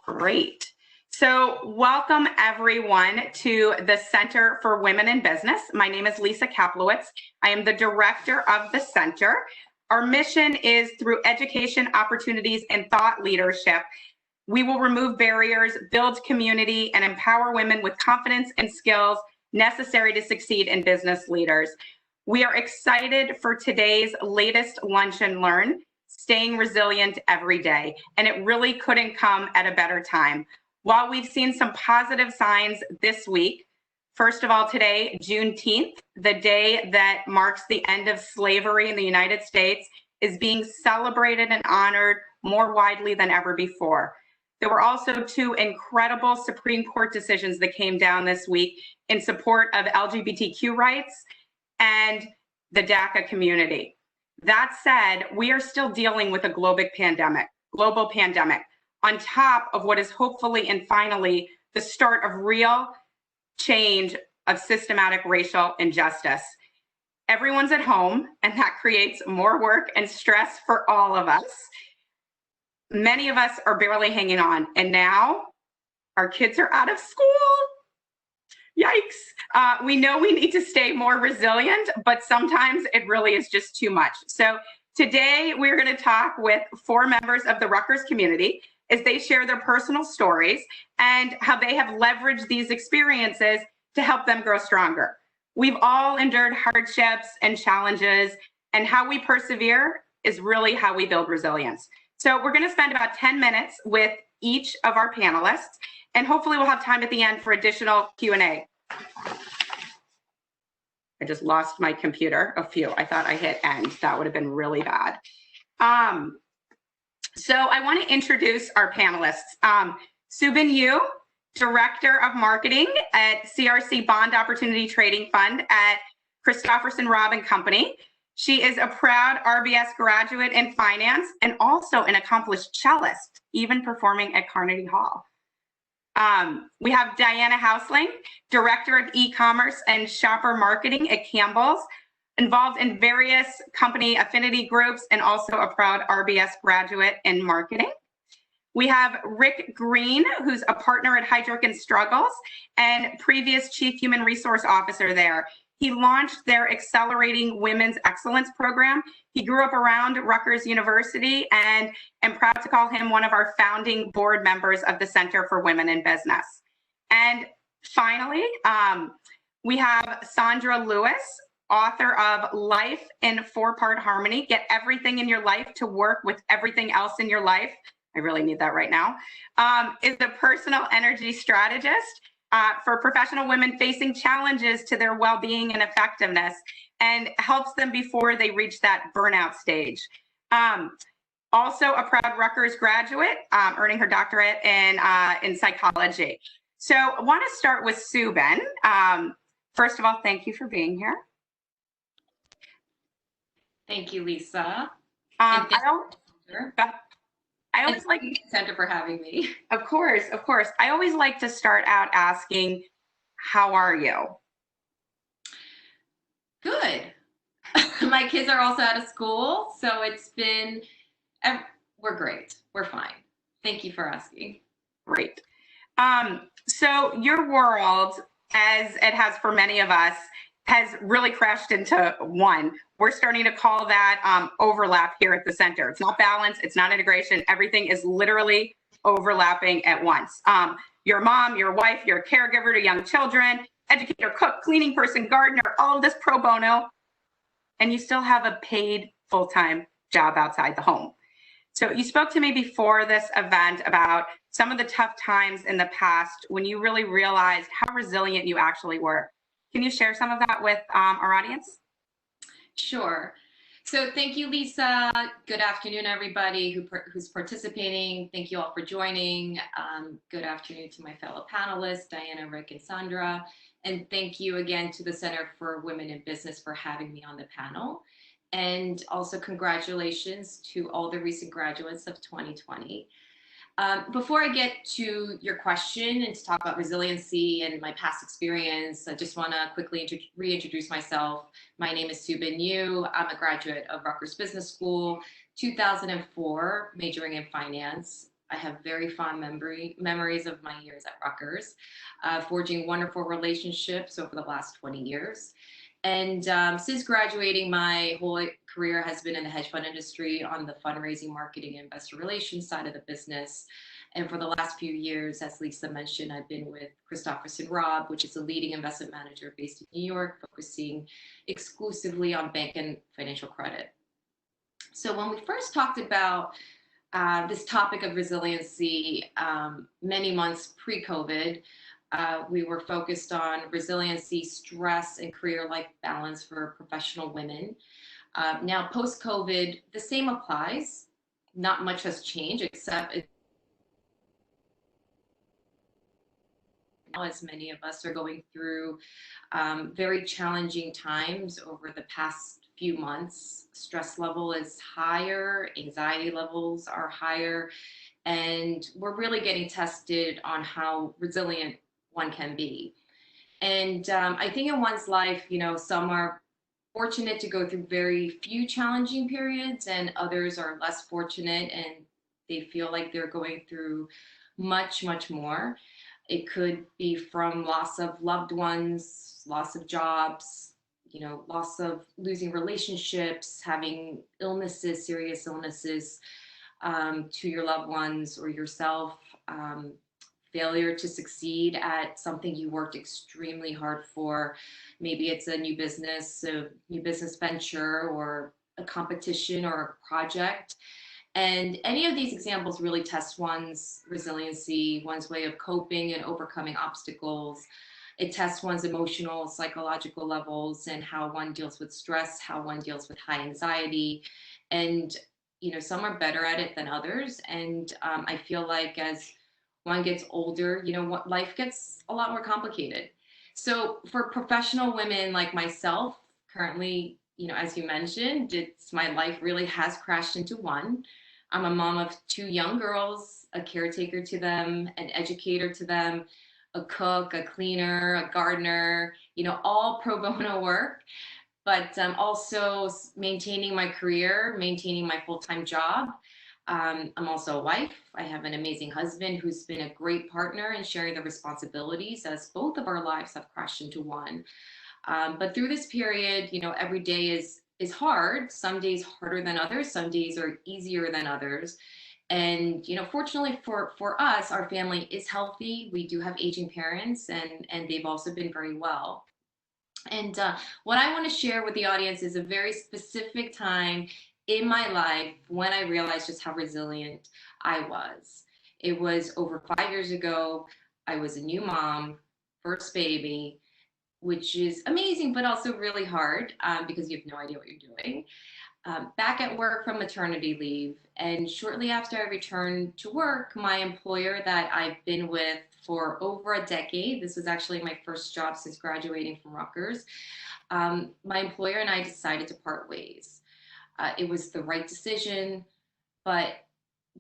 Great. So welcome everyone to the Center for Women in Business. My name is Lisa Kaplowitz. I am the director of the center. Our mission is through education, opportunities, and thought leadership, we will remove barriers, build community, and empower women with confidence and skills necessary to succeed in business leaders. We are excited for today's latest Lunch and Learn, Staying Resilient Every Day, and it really couldn't come at a better time. While we've seen some positive signs this week, first of all, today, Juneteenth, the day that marks the end of slavery in the United States, is being celebrated and honored more widely than ever before. There were also two incredible Supreme Court decisions that came down this week in support of LGBTQ rights and the DACA community. That said, we are still dealing with a global pandemic, on top of what is hopefully and finally the start of real change of systematic racial injustice. Everyone's at home, and that creates more work and stress for all of us. Many of us are barely hanging on, and now our kids are out of school. Yikes. We know we need to stay more resilient, but sometimes it really is just too much. So today we're going to talk with 4 members of the Rutgers community as they share their personal stories and how they have leveraged these experiences to help them grow stronger. We've all endured hardships and challenges, and how we persevere is really how we build resilience. So we're going to spend about 10 minutes with each of our panelists, and hopefully we'll have time at the end for additional Q&A. I just lost my computer. I thought I hit end. That would have been really bad. So I want to introduce our panelists. Subin Yu, Director of Marketing at CRC Bond Opportunity Trading Fund at Christofferson Robb & Company. She is a proud RBS graduate in finance and also an accomplished cellist, even performing at Carnegie Hall. We have Diana Hausling, Director of E-commerce and Shopper Marketing at Campbell's, involved in various company affinity groups and also a proud RBS graduate in marketing. We have Rick Green, who's a partner at Heidrick & Struggles and previous Chief Human Resource Officer there. He launched their Accelerating Women's Excellence program. He grew up around Rutgers University, and I'm proud to call him one of our founding board members of the Center for Women in Business. And finally, we have Sandra Lewis, author of Life in 4-Part Harmony, Get Everything in Your Life to Work with Everything Else in Your Life. I really need that right now. Is a personal energy strategist for professional women facing challenges to their well-being and effectiveness, and helps them before they reach that burnout stage. Also a proud Rutgers graduate, earning her doctorate in psychology. So I want to start with Subin. First of all, thank you for being here. Thank you, Lisa. I always like Center for having me. Of course. I always like to start out asking, how are you? Good. My kids are also out of school, so we're great. We're fine. Thank you for asking. Great. So your world, as it has for many of us, has really crashed into one. We're starting to call that overlap here at the center. It's not balance, it's not integration. Everything is literally overlapping at once. Your mom, your wife, your caregiver to young children, educator, cook, cleaning person, gardener, all of this pro bono, and you still have a paid full-time job outside the home. So you spoke to me before this event about some of the tough times in the past when you really realized how resilient you actually were. Can you share some of that with our audience? Sure. So thank you, Lisa. Good afternoon, everybody who's participating. Thank you all for joining. Good afternoon to my fellow panelists, Diana, Rick, and Sandra. And thank you again to the Center for Women in Business for having me on the panel. And also congratulations to all the recent graduates of 2020. Before I get to your question and to talk about resiliency and my past experience, I just want to quickly reintroduce myself. My name is Subin Yu. I'm a graduate of Rutgers Business School, 2004, majoring in finance. I have very fond memories of my years at Rutgers, forging wonderful relationships over the last 20 years. And since graduating, my whole career has been in the hedge fund industry on the fundraising, marketing, and investor relations side of the business. And for the last few years, as Lisa mentioned, I've been with Christofferson Robb, which is a leading investment manager based in New York, focusing exclusively on bank and financial credit. So when we first talked about this topic of resiliency many months pre-COVID, we were focused on resiliency, stress, and career-life balance for professional women. Now, post-COVID, the same applies. Not much has changed, except as many of us are going through very challenging times over the past few months. Stress level is higher, anxiety levels are higher, and we're really getting tested on how resilient one can be. And I think in one's life, some are fortunate to go through very few challenging periods, and others are less fortunate and they feel like they're going through much, much more. It could be from loss of loved ones, loss of jobs, loss of losing relationships, having illnesses, serious illnesses to your loved ones or yourself, failure to succeed at something you worked extremely hard for. Maybe it's a new business venture, or a competition or a project. And any of these examples really test one's resiliency, one's way of coping and overcoming obstacles. It tests one's emotional, psychological levels, and how one deals with stress, how one deals with high anxiety. And, some are better at it than others. And I feel like as one gets older, life gets a lot more complicated. So for professional women like myself, currently, as you mentioned, my life really has crashed into one. I'm a mom of 2 young girls, a caretaker to them, an educator to them, a cook, a cleaner, a gardener, all pro bono work, but also maintaining my career, maintaining my full-time job. I'm also a wife. I have an amazing husband who's been a great partner in sharing the responsibilities, as both of our lives have crashed into one. But through this period, every day is hard. Some days harder than others. Some days are easier than others. And, fortunately for us, our family is healthy. We do have aging parents, and they've also been very well. And what I want to share with the audience is a very specific time in my life when I realized just how resilient I was. It was over 5 years ago. I was a new mom, first baby, which is amazing, but also really hard because you have no idea what you're doing. Back at work from maternity leave. And shortly after I returned to work, my employer that I've been with for over a decade, this was actually my first job since graduating from Rutgers, my employer and I decided to part ways. It was the right decision, but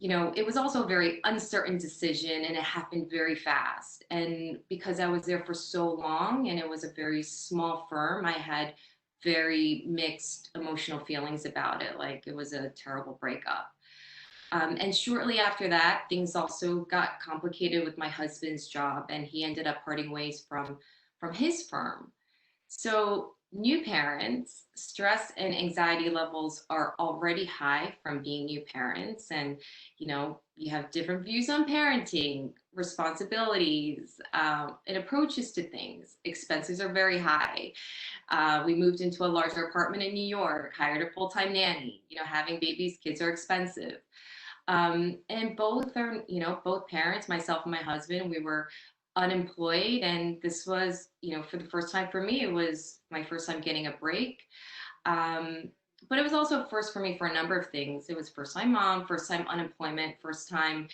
it was also a very uncertain decision, and it happened very fast. And because I was there for so long and it was a very small firm, I had very mixed emotional feelings about it. Like, it was a terrible breakup. And shortly after that, things also got complicated with my husband's job, and he ended up parting ways from his firm. So new parents, stress and anxiety levels are already high from being new parents. And, you have different views on parenting, responsibilities, and approaches to things. Expenses are very high. We moved into a larger apartment in New York, hired a full-time nanny. Having babies, kids are expensive. And both parents, myself and my husband, we were unemployed. And this was, for the first time for me, it was my first time getting a break. But it was also a first for me for a number of things. It was first time mom, first time unemployment, first time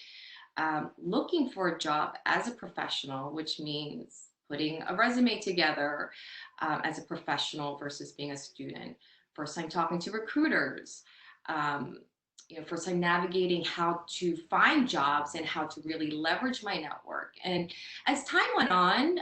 looking for a job as a professional, which means putting a resume together as a professional versus being a student. First time talking to recruiters. First time navigating how to find jobs and how to really leverage my network. And as time went on,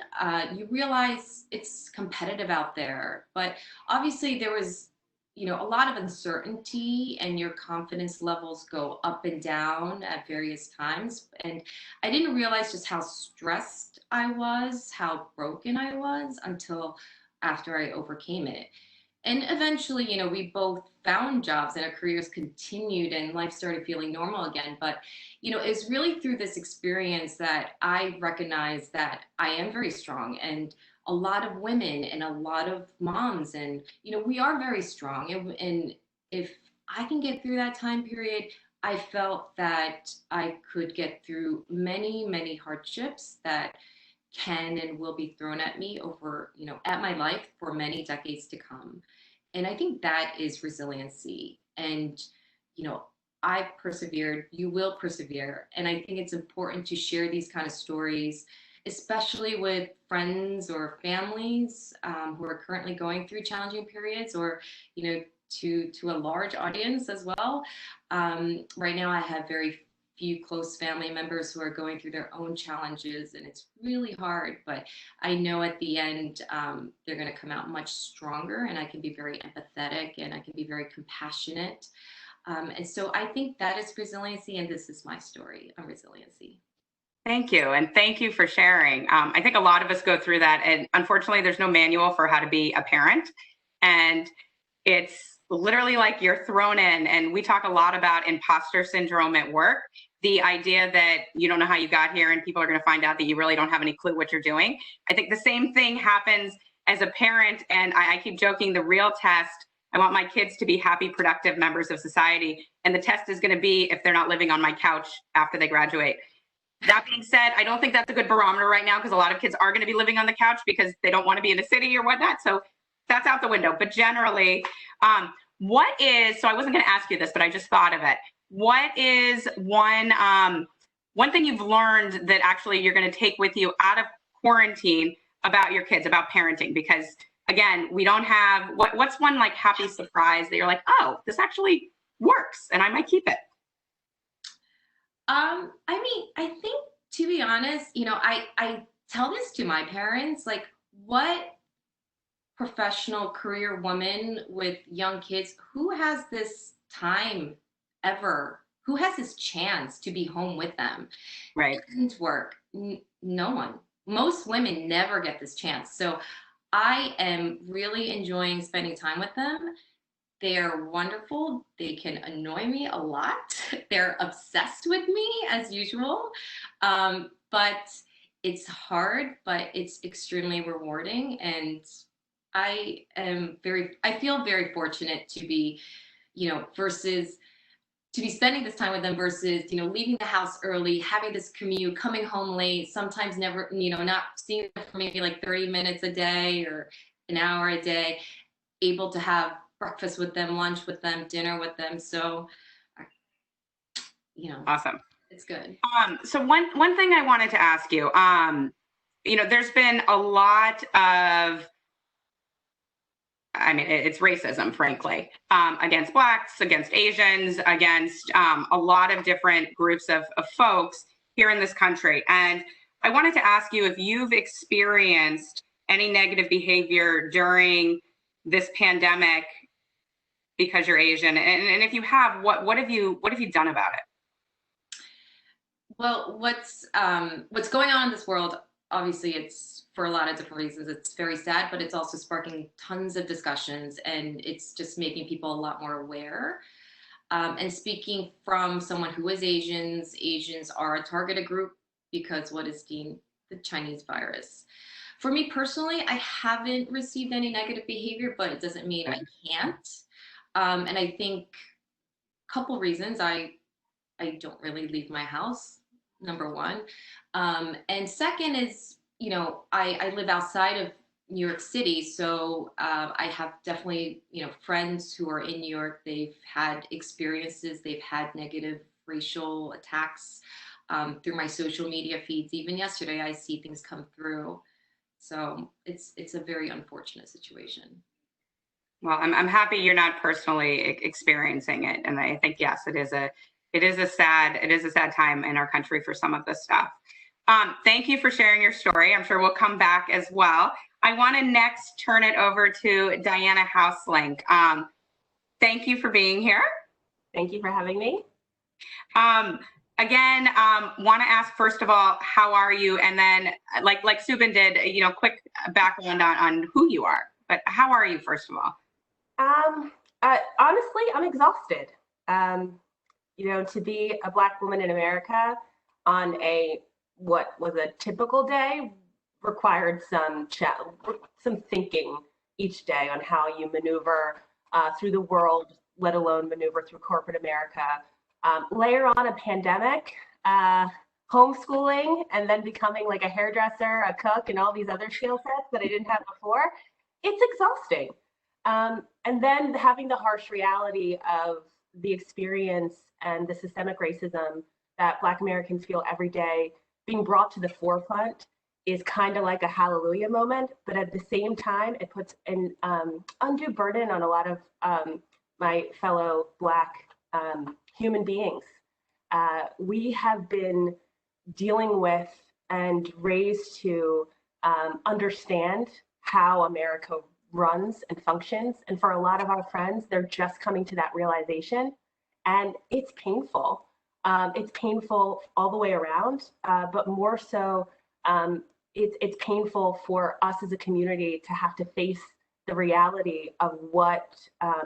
you realize it's competitive out there. But obviously there was a lot of uncertainty, and your confidence levels go up and down at various times. And I didn't realize just how stressed I was, how broken I was until after I overcame it. And eventually, we both found jobs and our careers continued and life started feeling normal again. But, it's really through this experience that I recognized that I am very strong, and a lot of women and a lot of moms, and, we are very strong. And if I can get through that time period, I felt that I could get through many, many hardships that can and will be thrown at me over, at my life for many decades to come. And I think that is resiliency. And, you know, I persevered, you will persevere. And I think it's important to share these kind of stories, especially with friends or families who are currently going through challenging periods, or, to a large audience as well. Right now, I have very few close family members who are going through their own challenges, and it's really hard. But I know at the end, they're going to come out much stronger, and I can be very empathetic and I can be very compassionate. And so I think that is resiliency, and this is my story of resiliency. Thank you. And thank you for sharing. I think a lot of us go through that. And unfortunately, there's no manual for how to be a parent. And it's literally like you're thrown in. And we talk a lot about imposter syndrome at work, the idea that you don't know how you got here and people are going to find out that you really don't have any clue what you're doing. I think the same thing happens as a parent. And I keep joking, the real test, I want my kids to be happy, productive members of society. And the test is going to be if they're not living on my couch after they graduate. That being said, I don't think that's a good barometer right now, because a lot of kids are going to be living on the couch because they don't want to be in a city or whatnot. So that's out the window. But generally, so I wasn't going to ask you this, but I just thought of it. What is one thing you've learned that actually you're going to take with you out of quarantine about your kids, about parenting? Because again, we don't have, what's one like happy surprise that you're like, oh, this actually works and I might keep it? I think, to be honest, I tell this to my parents, like, what professional career woman with young kids, who has this time ever, who has this chance to be home with them? Right. Didn't work. No one. Most women never get this chance. So I am really enjoying spending time with them. They are wonderful. They can annoy me a lot. They're obsessed with me as usual. But it's hard, but it's extremely rewarding. And I feel very fortunate to be, versus to be spending this time with them versus, leaving the house early, having this commute, coming home late, sometimes never, not seeing them for maybe like 30 minutes a day or an hour a day, able to have breakfast with them, lunch with them, dinner with them. So, Awesome. It's good. So one thing I wanted to ask you, there's been a lot of, it's racism, frankly, against Blacks, against Asians, against a lot of different groups of folks here in this country. And I wanted to ask you if you've experienced any negative behavior during this pandemic because you're Asian, and if you have, what have you done about it? Well, what's going on in this world? Obviously, it's for a lot of different reasons. It's very sad, but it's also sparking tons of discussions, and it's just making people a lot more aware. And speaking from someone who is Asians are a targeted group because what is deemed the Chinese virus. For me personally, I haven't received any negative behavior, but it doesn't mean I can't. And I think a couple reasons. I don't really leave my house, number one. And second is, I live outside of New York City. So I have definitely, friends who are in New York. They've had experiences. They've had negative racial attacks through my social media feeds. Even yesterday, I see things come through. So it's a very unfortunate situation. Well, I'm happy you're not personally experiencing it, and I think yes, it is a sad time in our country for some of this stuff. Thank you for sharing your story. I'm sure we'll come back as well. I want to next turn it over to Diana Houselink. thank you for being here. Thank you for having me. Again, want to ask, first of all, how are you? And then, like Subin did, quick background on who you are. But how are you, first of all? Honestly, I'm exhausted. To be a Black woman in America on what was a typical day required some thinking each day on how you maneuver through the world, let alone maneuver through corporate America. Layer on a pandemic, homeschooling, and then becoming like a hairdresser, a cook, and all these other skill sets that I didn't have before. It's exhausting. And then having the harsh reality of the experience and the systemic racism that Black Americans feel every day being brought to the forefront is kind of like a hallelujah moment. But at the same time, it puts an undue burden on a lot of my fellow Black human beings. We have been dealing with and raised to understand how America runs and functions. And for a lot of our friends, they're just coming to that realization. And it's painful. It's painful all the way around, but more so, it's painful for us as a community to have to face the reality of what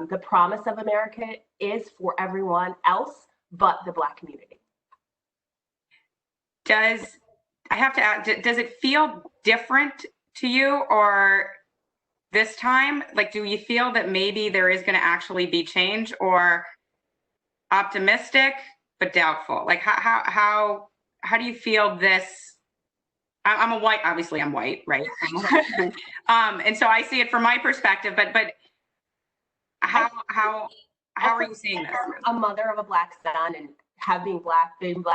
the promise of America is for everyone else but the Black community. I have to ask, does it feel different to you, or this time? Like, do you feel that maybe there is going to actually be change, or optimistic but doubtful? Like, how do you feel this? I'm white, right? And so I see it from my perspective, but how are you seeing this? A mother of a Black son and being Black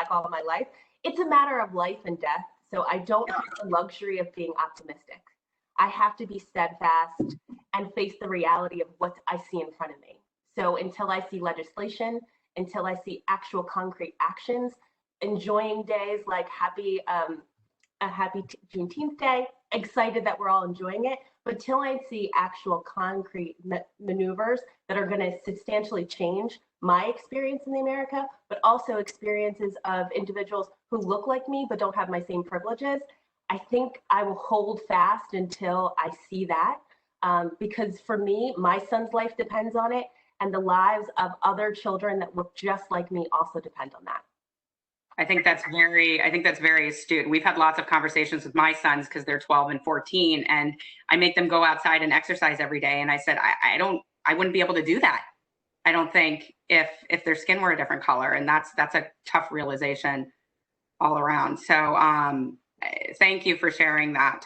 all my life, it's a matter of life and death. So I don't have the luxury of being optimistic. I have to be steadfast and face the reality of what I see in front of me. So until I see legislation, until I see actual concrete actions, enjoying days like a happy Juneteenth Day, excited that we're all enjoying it, but till I see actual concrete maneuvers that are going to substantially change my experience in America, but also experiences of individuals who look like me but don't have my same privileges, I think I will hold fast until I see that. Because for me, my son's life depends on it, and the lives of other children that look just like me also depend on that. I think that's very astute. We've had lots of conversations with my sons because they're 12 and 14, and I make them go outside and exercise every day. And I said, I wouldn't be able to do that, I don't think, if their skin were a different color. And that's a tough realization all around. So thank you for sharing that.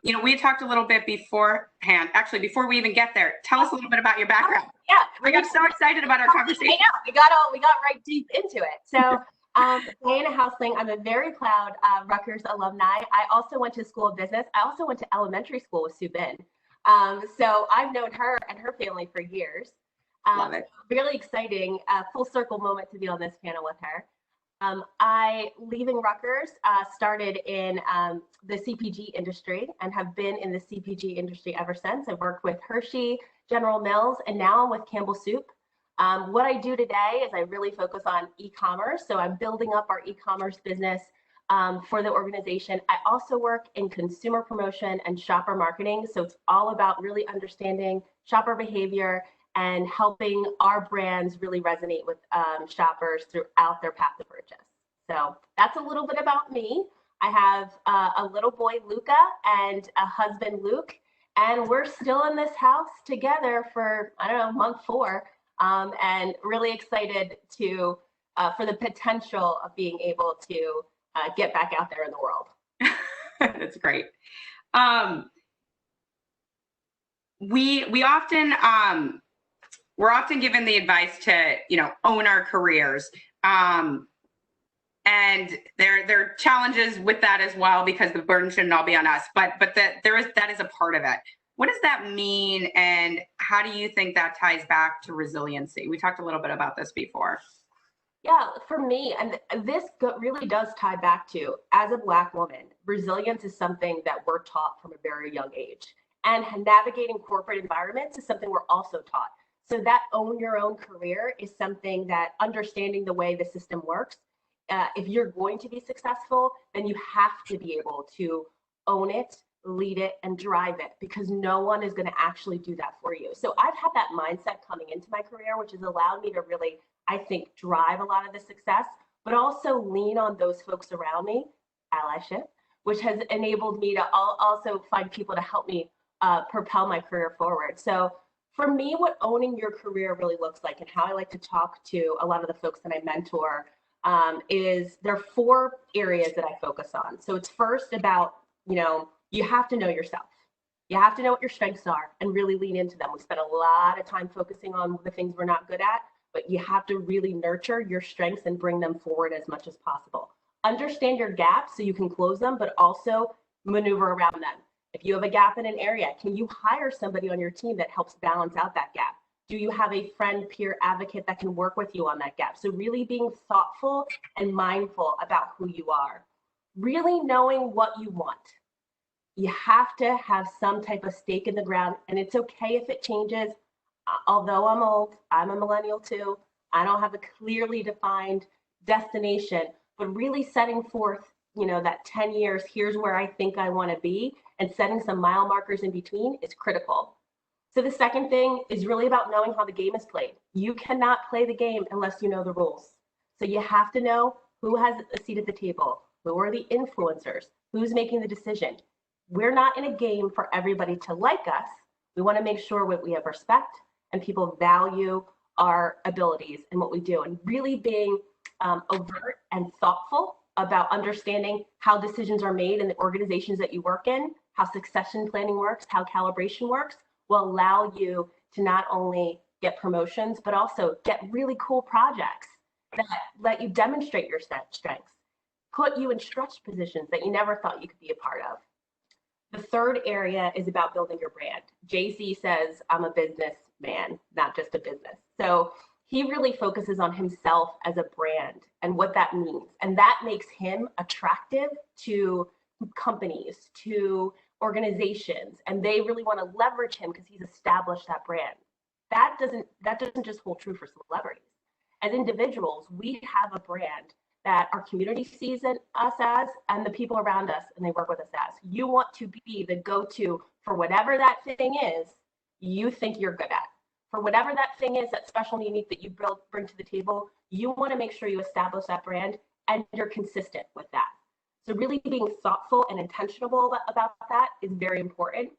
We had talked a little bit beforehand. Actually, before we even get there, tell us a little bit about your background. Yeah, I got so excited about our conversation. I know, we got right deep into it. So Diana Hausling, I'm a very proud Rutgers alumni. I also went to School of Business. I also went to elementary school with Sue Bin. So I've known her and her family for years. Love it. Really exciting, full circle moment to be on this panel with her. I, leaving Rutgers, started in the CPG industry and have been in the CPG industry ever since. I've worked with Hershey, General Mills, and now I'm with Campbell Soup. What I do today is I really focus on e-commerce. So I'm building up our e-commerce business for the organization. I also work in consumer promotion and shopper marketing. So it's all about really understanding shopper behavior and helping our brands really resonate with shoppers throughout their path to purchase. So that's a little bit about me. I have a little boy, Luca, and a husband, Luke, and we're still in this house together for, month 4, and really excited for the potential of being able to get back out there in the world. That's great. We're often given the advice to, own our careers. And there are challenges with that as well, because the burden shouldn't all be on us, but that is a part of it. What does that mean, and how do you think that ties back to resiliency? We talked a little bit about this before. Yeah, for me, and this really does tie back to, as a Black woman, resilience is something that we're taught from a very young age. And navigating corporate environments is something we're also taught. So that own your own career is something that understanding the way the system works, if you're going to be successful, then you have to be able to own it, lead it, and drive it, because no one is going to actually do that for you. So I've had that mindset coming into my career, which has allowed me to really, I think, drive a lot of the success, but also lean on those folks around me, allyship, which has enabled me to also find people to help me propel my career forward. So for me, what owning your career really looks like, and how I like to talk to a lot of the folks that I mentor, is there are 4 areas that I focus on. So it's first about, you have to know yourself. You have to know what your strengths are and really lean into them. We spend a lot of time focusing on the things we're not good at, but you have to really nurture your strengths and bring them forward as much as possible. Understand your gaps so you can close them, but also maneuver around them. If you have a gap in an area, can you hire somebody on your team that helps balance out that gap? Do you have a friend, peer, advocate that can work with you on that gap? So really being thoughtful and mindful about who you are. Really knowing what you want. You have to have some type of stake in the ground, and it's okay if it changes. Although I'm old, I'm a millennial too. I don't have a clearly defined destination, but really setting forth, that 10 years, here's where I think I want to be, and setting some mile markers in between is critical. So the second thing is really about knowing how the game is played. You cannot play the game unless you know the rules. So you have to know who has a seat at the table, who are the influencers, who's making the decision. We're not in a game for everybody to like us. We want to make sure we have respect and people value our abilities and what we do, and really being overt and thoughtful about understanding how decisions are made in the organizations that you work in, how succession planning works, how calibration works, will allow you to not only get promotions, but also get really cool projects that let you demonstrate your strengths, put you in stretch positions that you never thought you could be a part of. The third area is about building your brand. Jay-Z says, I'm a businessman, not just a business. So he really focuses on himself as a brand and what that means. And that makes him attractive to companies, to organizations, and they really want to leverage him because he's established that brand. That doesn't just hold true for celebrities. As individuals, we have a brand that our community sees us as, and the people around us and they work with us as. You want to be the go-to for whatever that thing is you think you're good at. For whatever that thing is, that special and unique that you bring to the table, you want to make sure you establish that brand and you're consistent with that. So really being thoughtful and intentional about that is very important,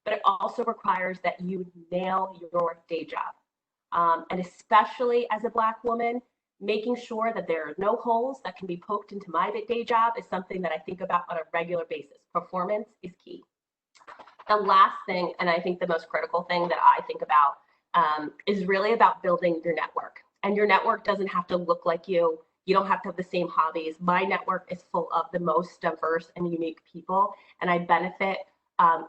but it also requires that you nail your day job. And especially as a Black woman, making sure that there are no holes that can be poked into my day job is something that I think about on a regular basis. Performance is key. The last thing, and I think the most critical thing that I think about, is really about building your network. And your network doesn't have to look like you. You don't have to have the same hobbies. My network is full of the most diverse and unique people, and I benefit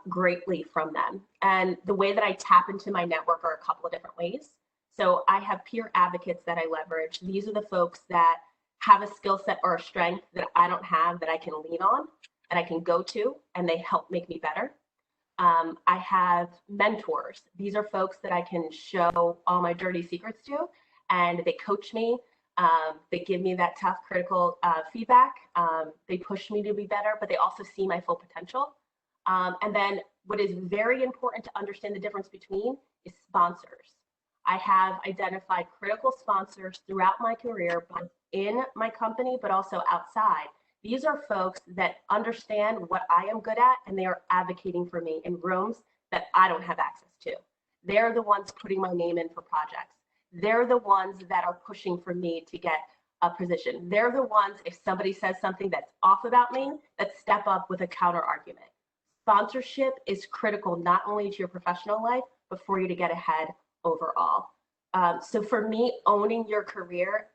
greatly from them. And the way that I tap into my network are a couple of different ways. So I have peer advocates that I leverage. These are the folks that have a skill set or a strength that I don't have that I can lean on, that I can go to, and they help make me better. I have mentors. These are folks that I can show all my dirty secrets to, and they coach me. They give me that tough, critical feedback. They push me to be better, but they also see my full potential. And then what is very important to understand the difference between is sponsors. I have identified critical sponsors throughout my career, both in my company, but also outside. These are folks that understand what I am good at, and they are advocating for me in rooms that I don't have access to. They're the ones putting my name in for projects. They're the ones that are pushing for me to get a position. They're the ones, if somebody says something that's off about me, that step up with a counter argument. Sponsorship is critical not only to your professional life, but for you to get ahead overall. So for me, owning your career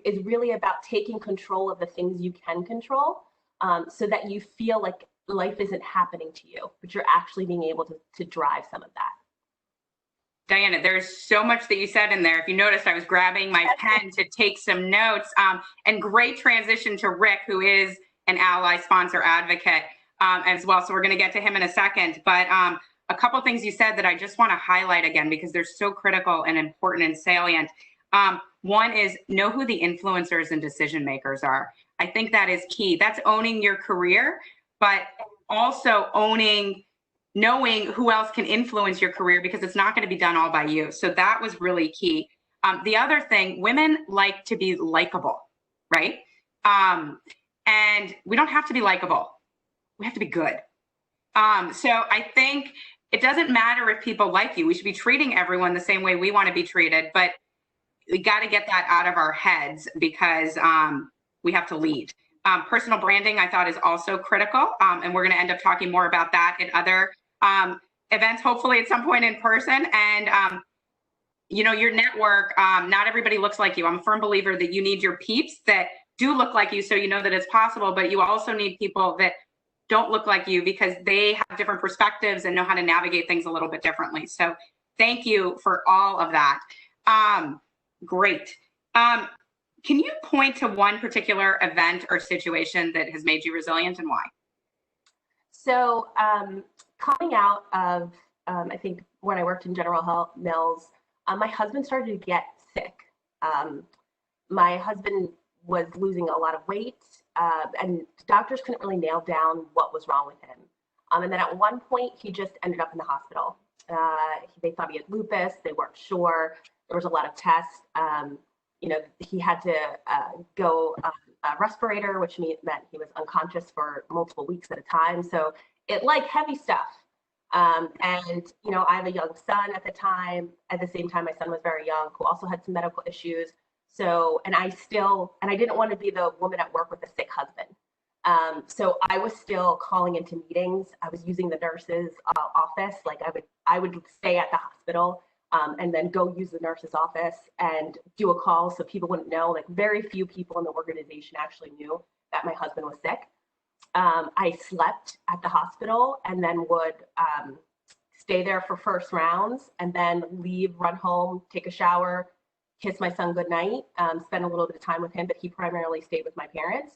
is really about taking control of the things you can control, so that you feel like life isn't happening to you, but you're actually being able to drive some of that. Diana, there's so much that you said in there. If you noticed, I was grabbing my pen to take some notes, and great transition to Rick, who is an ally, sponsor, advocate as well. So we're going to get to him in a second. But a couple things you said that I just want to highlight again because they're so critical and important and salient. One is know who the influencers and decision makers are. I think that is key. That's owning your career, but also knowing who else can influence your career because it's not going to be done all by you. So that was really key. The other thing, women like to be likable, right? And we don't have to be likable. We have to be good. So I think it doesn't matter if people like you. We should be treating everyone the same way we want to be treated, but we got to get that out of our heads because we have to lead. Personal branding, I thought, is also critical, and we're going to end up talking more about that at other events, hopefully at some point in person. And your network, not everybody looks like you. I'm a firm believer that you need your peeps that do look like you so you know that it's possible, but you also need people that don't look like you because they have different perspectives and know how to navigate things a little bit differently. So thank you for all of that. Great. Can you point to one particular event or situation that has made you resilient and why? So coming out of, I think when I worked in General Mills, my husband started to get sick. My husband was losing a lot of weight and doctors couldn't really nail down what was wrong with him. And then at one point, he just ended up in the hospital. They thought he had lupus. They weren't sure. There was a lot of tests. He had to go on a respirator, which meant he was unconscious for multiple weeks at a time. So it heavy stuff. And I have a young son at the time. At the same time, my son was very young, who also had some medical issues. So, and I didn't want to be the woman at work with a sick husband. So I was still calling into meetings. I was using the nurse's office. I would stay at the hospital and then go use the nurse's office and do a call so people wouldn't know. Very few people in the organization actually knew that my husband was sick. I slept at the hospital and then would stay there for first rounds and then leave, run home, take a shower, kiss my son goodnight, spend a little bit of time with him, but he primarily stayed with my parents.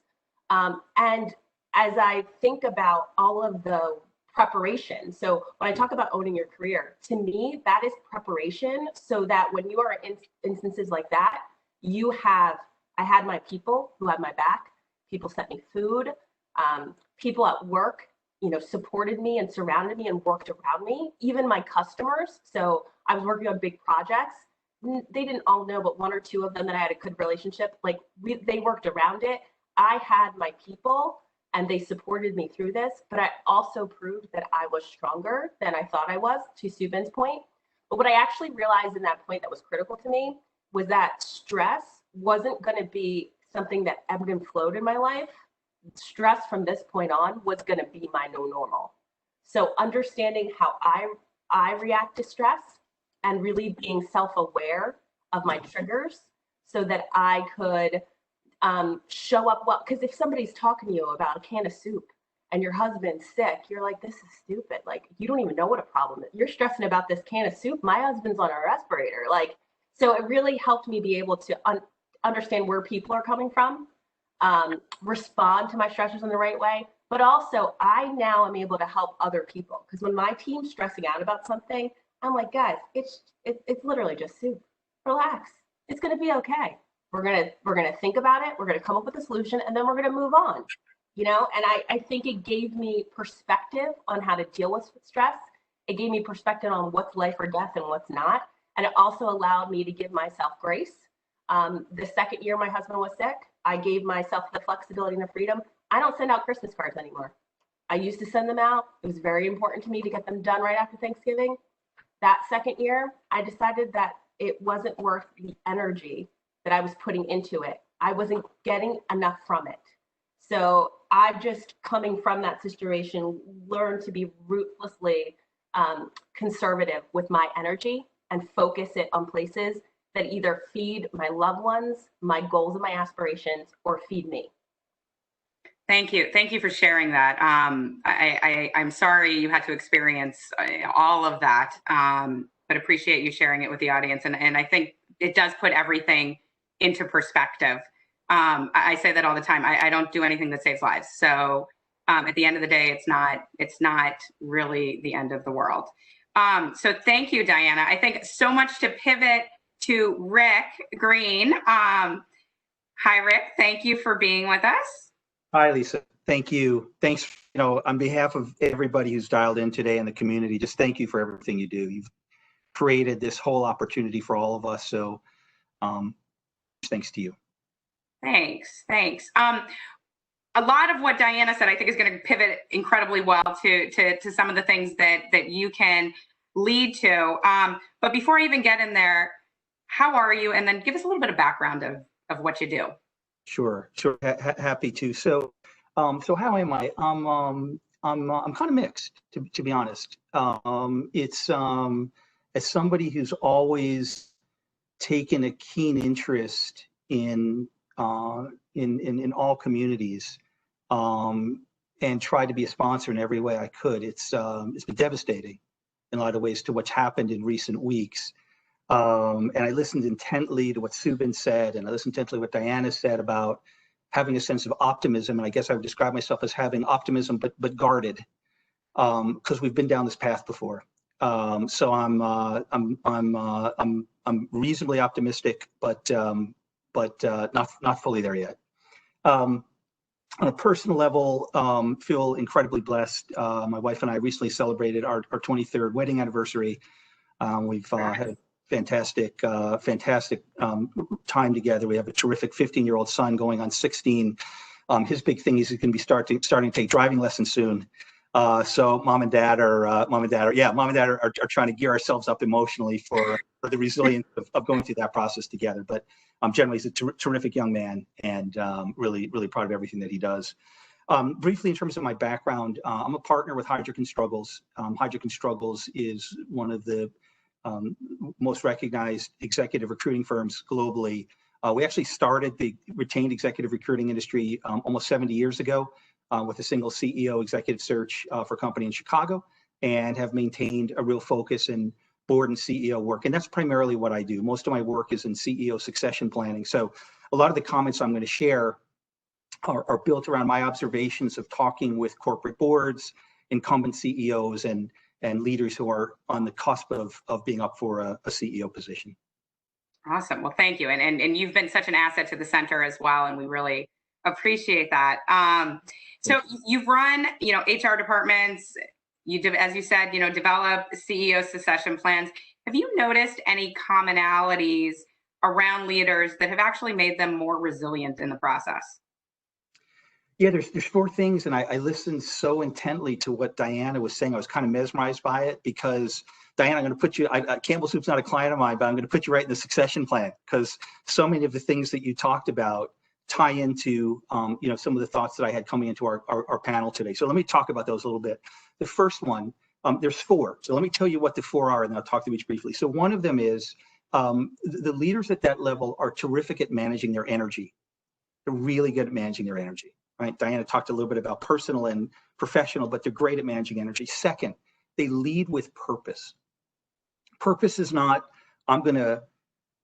And as I think about all of the preparation, so when I talk about owning your career, to me, that is preparation so that when you are in instances like that, I had my people who had my back, people sent me food, people at work, supported me and surrounded me and worked around me, even my customers. So I was working on big projects. They didn't all know, but one or two of them that I had a good relationship, they worked around it. I had my people and they supported me through this, but I also proved that I was stronger than I thought I was, to Subin's point. But what I actually realized in that point that was critical to me was that stress wasn't going to be something that ebbed and flowed in my life. Stress from this point on was going to be my new normal. So understanding how I react to stress and really being self-aware of my triggers so that I could show up well. Because if somebody's talking to you about a can of soup and your husband's sick, you're like, this is stupid. You don't even know what a problem is. You're stressing about this can of soup. My husband's on a respirator. So it really helped me be able to understand where people are coming from, respond to my stressors in the right way. But also, I now am able to help other people. Because when my team's stressing out about something, I'm like, guys, it's literally just soup. Relax. It's going to be okay. We're gonna think about it. We're gonna come up with a solution, and then we're gonna move on. And I think it gave me perspective on how to deal with stress. It gave me perspective on what's life or death and what's not, and it also allowed me to give myself grace. The second year my husband was sick, I gave myself the flexibility and the freedom. I don't send out Christmas cards anymore. I used to send them out. It was very important to me to get them done right after Thanksgiving. That second year, I decided that it wasn't worth the energy that I was putting into it. I wasn't getting enough from it. So I've just, coming from that situation, learned to be ruthlessly conservative with my energy and focus it on places that either feed my loved ones, my goals and my aspirations, or feed me. Thank you. Thank you for sharing that. I'm sorry you had to experience all of that, but appreciate you sharing it with the audience. And I think it does put everything into perspective. I say that all the time. I don't do anything that saves lives. So At the end of the day, it's not really the end of the world. So thank you, Diana. I think so much to pivot to Rick Green. Hi, Rick. Thank you for being with us. Hi, Lisa. Thank you. Thanks, on behalf of everybody who's dialed in today in the community, just thank you for everything you do. You've created this whole opportunity for all of us. So thanks to you. Thanks. A lot of what Diana said, I think, is going to pivot incredibly well to some of the things that you can lead to. But before I even get in there, how are you? And then give us a little bit of background of what you do. Sure. Happy to. So how am I? I'm kind of mixed, to be honest. It's as somebody who's always taken a keen interest in all communities, and tried to be a sponsor in every way I could. It's been devastating in a lot of ways to what's happened in recent weeks. And I listened intently to what Subin said, and I listened intently to what Diana said about having a sense of optimism. And I guess I would describe myself as having optimism, but guarded, because we've been down this path before. So I'm reasonably optimistic, but not fully there yet. On a personal level, feel incredibly blessed. My wife and I recently celebrated our 23rd wedding anniversary. We've had a fantastic time together. We have a terrific 15-year-old son going on 16. His big thing is he's going to be starting to take driving lessons soon. So mom and dad are trying to gear ourselves up emotionally for the resilience of going through that process together. But generally, he's a terrific young man, and really proud of everything that he does. Briefly, in terms of my background, I'm a partner with Heidrick & Struggles. Heidrick & Struggles is one of the most recognized executive recruiting firms globally. We actually started the retained executive recruiting industry almost 70 years ago with a single CEO executive search for a company in Chicago, and have maintained a real focus in board and CEO work. And that's primarily what I do. Most of my work is in CEO succession planning. So a lot of the comments I'm going to share are built around my observations of talking with corporate boards, incumbent CEOs, and leaders who are on the cusp of being up for a CEO position. Awesome. Well, thank you. And you've been such an asset to the center as well, and we really appreciate that. So you've run, HR departments. As you said, develop CEO succession plans. Have you noticed any commonalities around leaders that have actually made them more resilient in the process? Yeah, there's four things, and I listened so intently to what Diana was saying. I was kind of mesmerized by it because, Diana, I'm going to put you, Campbell Soup's not a client of mine, but I'm going to put you right in the succession plan, because so many of the things that you talked about tie into some of the thoughts that I had coming into our panel today. So let me talk about those a little bit. The first one, there's four. So let me tell you what the four are, and then I'll talk to each briefly. So one of them is the leaders at that level are terrific at managing their energy. They're really good at managing their energy, right? Diana talked a little bit about personal and professional, but they're great at managing energy. Second, they lead with purpose. Purpose is not, I'm going to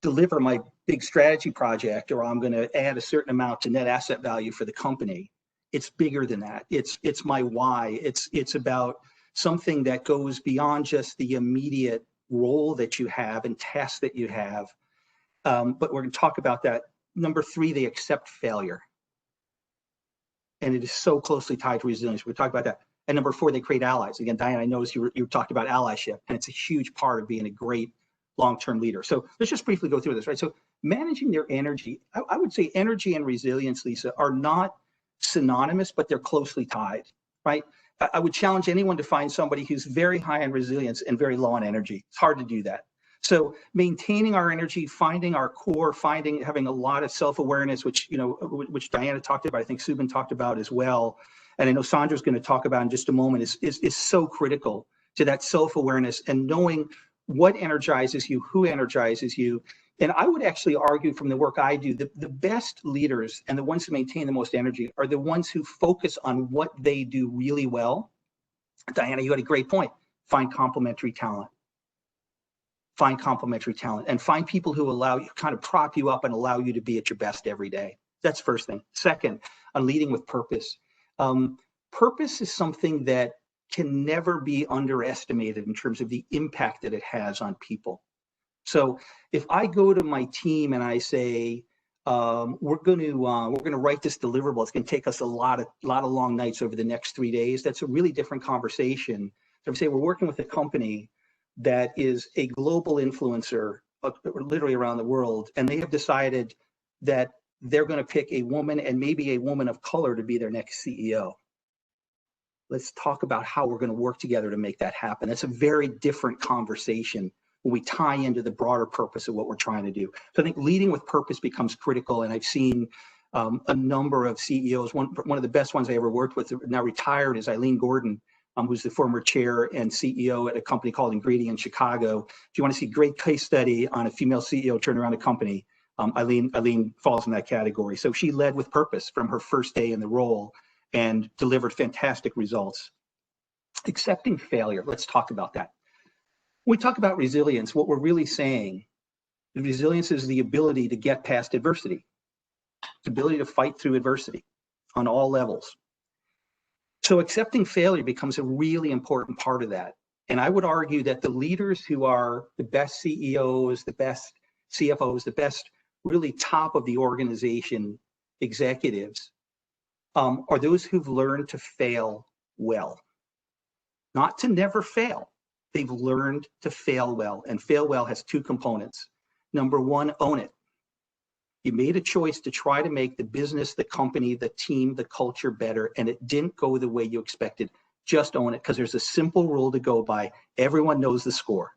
deliver my big strategy project, or I'm going to add a certain amount to net asset value for the company. It's bigger than that. It's my why. It's about something that goes beyond just the immediate role that you have and tasks that you have. But we're going to talk about that. Number three, they accept failure. And it is so closely tied to resilience. We'll talk about that. And number four, they create allies. Again, Diana, I noticed you talked about allyship, and it's a huge part of being a great long-term leader. So let's just briefly go through this, right? So managing their energy, I would say energy and resilience, Lisa, are not synonymous, but they're closely tied, right? I would challenge anyone to find somebody who's very high on resilience and very low on energy. It's hard to do that. So maintaining our energy, finding our core, having a lot of self-awareness, which Diana talked about, I think Subin talked about as well, and I know Sandra's going to talk about in just a moment, is so critical to that self-awareness and knowing what energizes you, who energizes you. And I would actually argue from the work I do, the best leaders and the ones who maintain the most energy are the ones who focus on what they do really well. Diana, you had a great point. Find complementary talent. Find complementary talent and find people who allow you, kind of prop you up and allow you to be at your best every day. That's first thing. Second, on leading with purpose. Purpose is something that can never be underestimated in terms of the impact that it has on people. So if I go to my team and I say, we're going to write this deliverable, it's going to take us a lot of long nights over the next 3 days, that's a really different conversation. So if I say we're working with a company that is a global influencer literally around the world, and they have decided that they're going to pick a woman and maybe a woman of color to be their next CEO. Let's talk about how we're going to work together to make that happen. That's a very different conversation when we tie into the broader purpose of what we're trying to do. So I think leading with purpose becomes critical. And I've seen a number of CEOs. One of the best ones I ever worked with, now retired, is Eileen Gordon, who's the former chair and CEO at a company called Ingredient in Chicago. If you want to see a great case study on a female CEO turning around a company, Eileen falls in that category. So she led with purpose from her first day in the role and delivered fantastic results. Accepting failure, let's talk about that. When we talk about resilience, what we're really saying, resilience is the ability to get past adversity, the ability to fight through adversity on all levels. So accepting failure becomes a really important part of that. And I would argue that the leaders who are the best CEOs, the best CFOs, the best really top of the organization executives are those who've learned to fail well, not to never fail. They've learned to fail well, and fail well has two components. Number one, own it. You made a choice to try to make the business, the company, the team, the culture better, and it didn't go the way you expected. Just own it, because there's a simple rule to go by. Everyone knows the score.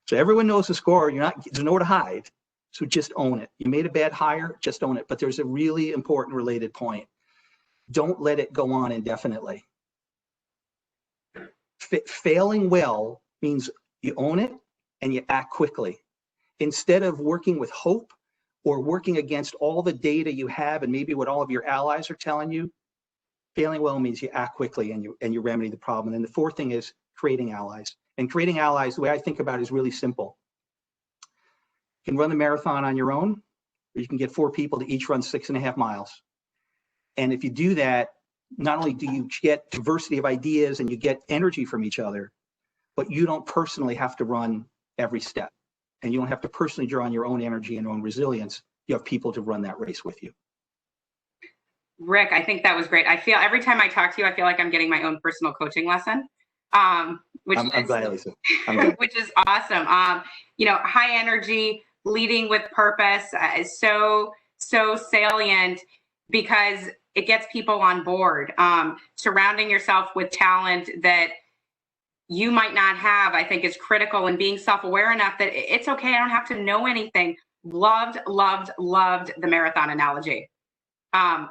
So everyone knows the score. There's nowhere to hide. So just own it. You made a bad hire, just own it. But there's a really important related point. Don't let it go on indefinitely. Failing well means you own it and you act quickly. Instead of working with hope or working against all the data you have and maybe what all of your allies are telling you, failing well means you act quickly and you remedy the problem. And then the fourth thing is creating allies. And creating allies, the way I think about it, is really simple. You can run the marathon on your own, or you can get 4 people to each run 6.5 miles. And if you do that, not only do you get diversity of ideas and you get energy from each other, but you don't personally have to run every step. And you don't have to personally draw on your own energy and own resilience. You have people to run that race with you. Rick, I think that was great. I feel every time I talk to you, I feel like I'm getting my own personal coaching lesson. I'm glad, Lisa. Which is awesome. High energy, leading with purpose is so salient because it gets people on board. Surrounding yourself with talent that you might not have, I think, is critical, and being self-aware enough that it's okay, I don't have to know anything. Loved the marathon analogy.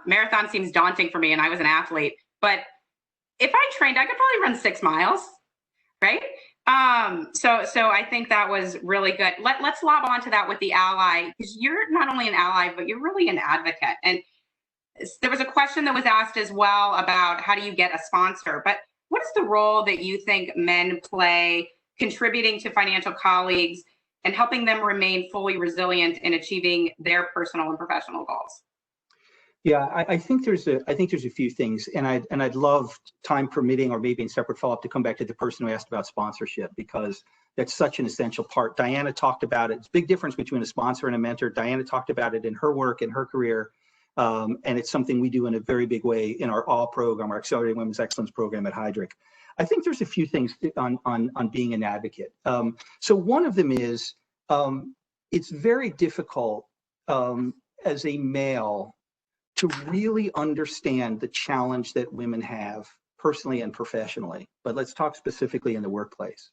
Marathon seems daunting for me, and I was an athlete, but if I trained, I could probably run 6 miles, right? So I think that was really good. Let's lob onto that with the ally, because you're not only an ally, but you're really an advocate. And there was a question that was asked as well about how do you get a sponsor, but what is the role that you think men play contributing to financial colleagues and helping them remain fully resilient in achieving their personal and professional goals? Yeah, I think there's a few things, and I'd love, time permitting, or maybe in separate follow-up, to come back to the person who asked about sponsorship, because that's such an essential part. Diana talked about it. It's a big difference between a sponsor and a mentor. Diana talked about it in her work, in her career, and it's something we do in a very big way in our ALL program, our Accelerating Women's Excellence program at Heidrick. I think there's a few things on being an advocate. So one of them is it's very difficult as a male to really understand the challenge that women have personally and professionally, but let's talk specifically in the workplace.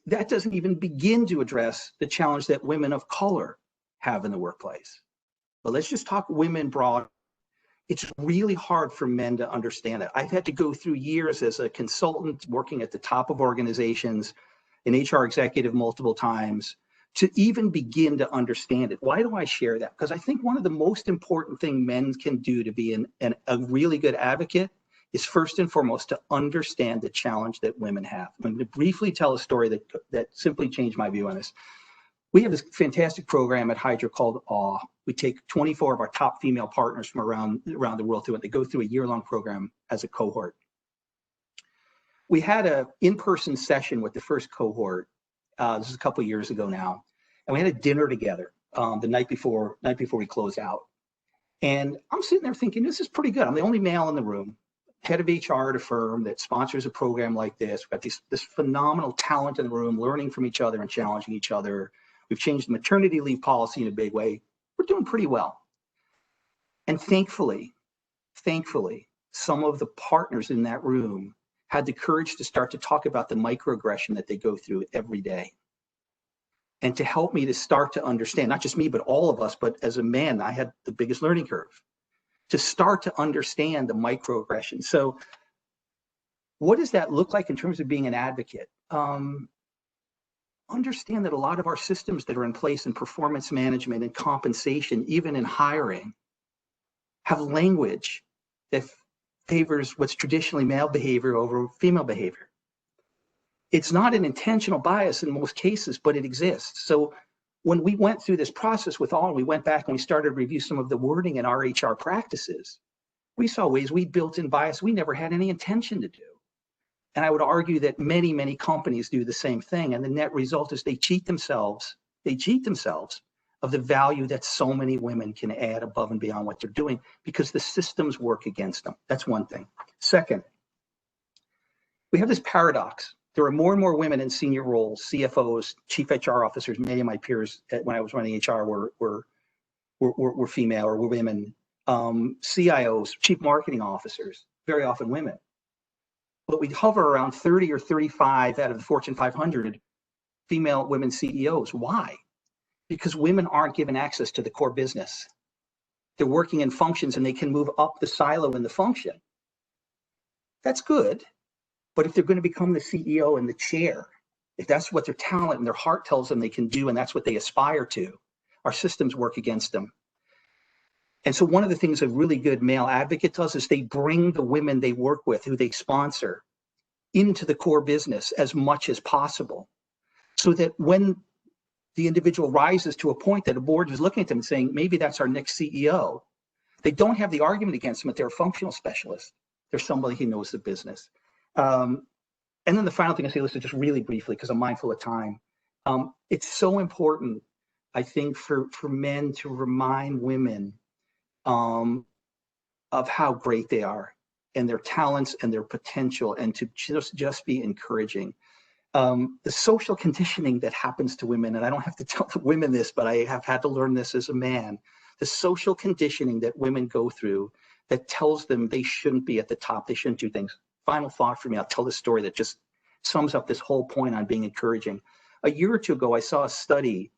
That doesn't even begin to address the challenge that women of color have in the workplace. But let's just talk women broad. It's really hard for men to understand it. I've had to go through years as a consultant working at the top of organizations, an HR executive multiple times, to even begin to understand it. Why do I share that? Because I think one of the most important things men can do to be a really good advocate is, first and foremost, to understand the challenge that women have. I'm going to briefly tell a story that simply changed my view on this. We have this fantastic program at Hydra called AWE. We take 24 of our top female partners from around the world through it. They go through a year-long program as a cohort. We had an in-person session with the first cohort. This is a couple of years ago now, and we had a dinner together the night before we closed out. And I'm sitting there thinking, this is pretty good. I'm the only male in the room, head of HR at a firm that sponsors a program like this. We've got this phenomenal talent in the room, learning from each other and challenging each other. We've changed the maternity leave policy in a big way. We're doing pretty well. And thankfully, some of the partners in that room had the courage to start to talk about the microaggression that they go through every day. And to help me to start to understand, not just me, but all of us, but as a man, I had the biggest learning curve to start to understand the microaggression. So what does that look like in terms of being an advocate? Understand that a lot of our systems that are in place in performance management and compensation, even in hiring, have language that favors what's traditionally male behavior over female behavior. It's not an intentional bias in most cases, but it exists. So when we went through this process with AWE, we went back and we started to review some of the wording in our HR practices. We saw ways we built in bias we never had any intention to do. And I would argue that many, many companies do the same thing. And the net result is they cheat themselves of the value that so many women can add above and beyond what they're doing because the systems work against them. That's one thing. Second, we have this paradox. There are more and more women in senior roles, CFOs, chief HR officers. Many of my peers when I was running HR were female or were women. CIOs, chief marketing officers, very often women. But we hover around 30 or 35 out of the Fortune 500 female women CEOs. Why? Because women aren't given access to the core business. They're working in functions and they can move up the silo in the function. That's good. But if they're going to become the CEO and the chair, if that's what their talent and their heart tells them they can do and that's what they aspire to, our systems work against them. And so one of the things a really good male advocate does is they bring the women they work with, who they sponsor, into the core business as much as possible, so that when the individual rises to a point that a board is looking at them and saying, maybe that's our next CEO, they don't have the argument against them that they're a functional specialist. They're somebody who knows the business. And then the final thing I say, listen, just really briefly, because I'm mindful of time. It's so important, I think, for men to remind women of how great they are and their talents and their potential, and to just be encouraging. The social conditioning that happens to women, and I don't have to tell the women this, but I have had to learn this as a man, the social conditioning that women go through that tells them they shouldn't be at the top, they shouldn't do things. Final thought for me, I'll tell this story that just sums up this whole point on being encouraging. A year or two ago, I saw a study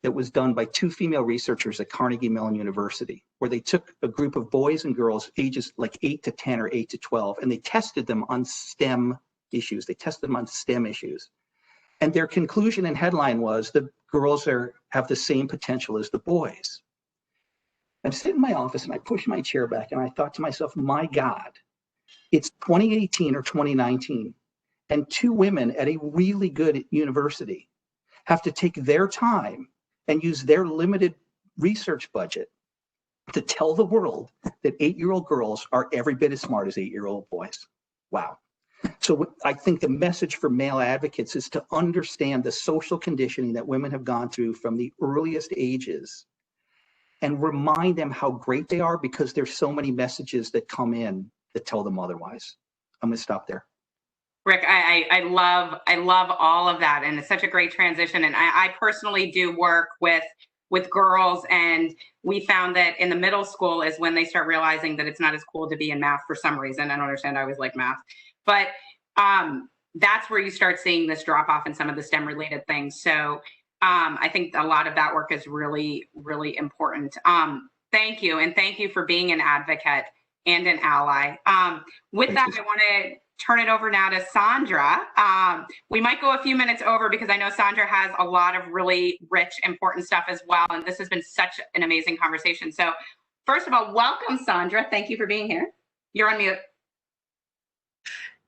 that was done by two female researchers at Carnegie Mellon University, where they took a group of boys and girls ages like 8 to 10 or 8 to 12, and they tested them on STEM issues. They tested them on STEM issues. And their conclusion and headline was the girls have the same potential as the boys. I'm sitting in my office and I pushed my chair back and I thought to myself, my God, it's 2018 or 2019, and two women at a really good university have to take their time and use their limited research budget to tell the world that 8-year-old girls are every bit as smart as 8-year-old boys. Wow. So I think the message for male advocates is to understand the social conditioning that women have gone through from the earliest ages and remind them how great they are, because there's so many messages that come in that tell them otherwise. I'm going to stop there. Rick, I love all of that, and it's such a great transition. And I personally do work with girls, and we found that in the middle school is when they start realizing that it's not as cool to be in math for some reason. I don't understand. I always like math, but that's where you start seeing this drop off in some of the STEM related things. So I think a lot of that work is really, really important. Thank you, and thank you for being an advocate and an ally. With that, I want to turn it over now to Sandra. We might go a few minutes over because I know Sandra has a lot of really rich, important stuff as well. And this has been such an amazing conversation. So first of all, welcome, Sandra. Thank you for being here. You're on mute.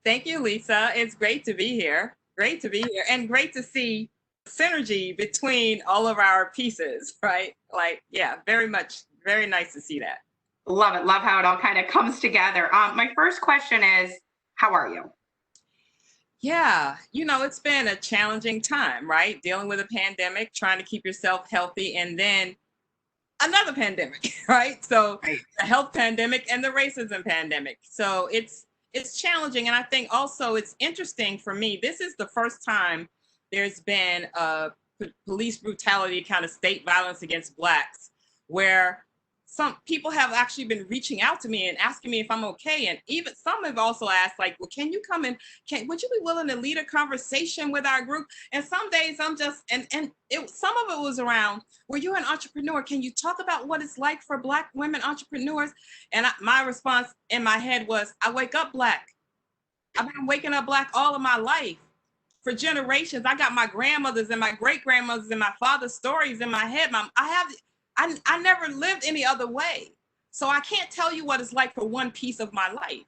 Thank you, Lisa. It's great to be here. Great to be here, and great to see synergy between all of our pieces, right? Like, yeah, very much, very nice to see that. Love it. Love how it all kind of comes together. My first question is, how are you? Yeah, it's been a challenging time, right? Dealing with a pandemic, trying to keep yourself healthy, and then another pandemic, right? So the health pandemic and the racism pandemic. So it's challenging. And I think also it's interesting for me. This is the first time there's been a police brutality kind of state violence against Blacks, where some people have actually been reaching out to me and asking me if I'm okay. And even some have also asked, like, well, can you come and would you be willing to lead a conversation with our group? And some days I'm just, some of it was around, well, you're an entrepreneur. Can you talk about what it's like for Black women entrepreneurs? And my response in my head was, I wake up Black. I've been waking up Black all of my life. For generations, I got my grandmothers and my great grandmothers and my father's stories in my head. I never lived any other way. So I can't tell you what it's like for one piece of my life.